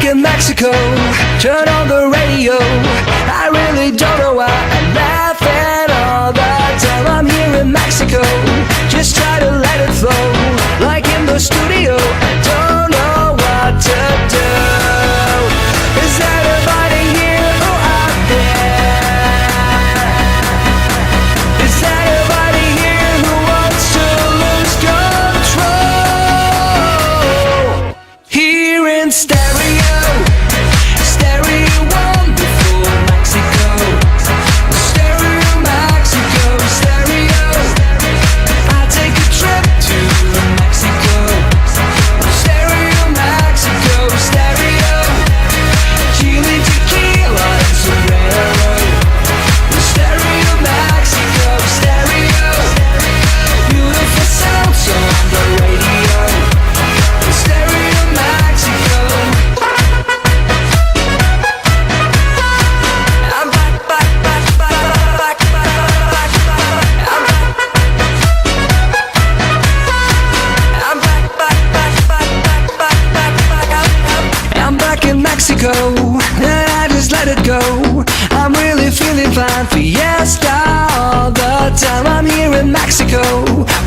back in Mexico. Turn on the radio. I really don't know why I'm laughing all the time. I'm here in Mexico. Just try to let it flow. Like in the studio, I don't know what to do. Is everybody here or out there? Is everybody here who wants to lose control? Here in stereo, stereo wonderful Mexico, stereo Mexico, stereo. I take a trip to Mexico, stereo Mexico, stereo. Chile, tequila, and sombrero, stereo Mexico, stereo. Beautiful sounds on the radio, stereo Mexico. I'm back, back, back, back, back, back, back. I'm back, back, back, back, back, back, back. I'm back in Mexico, and I just let it go. I'm really feeling fine, fiesta all the time. I'm here in Mexico,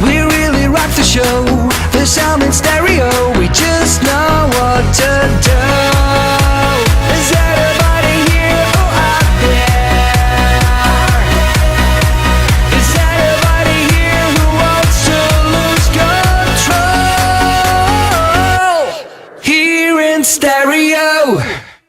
we really rock the show. The sound in stereo, we just know what to do. Is everybody here or out there? Is everybody here who wants to lose control? Here in stereo.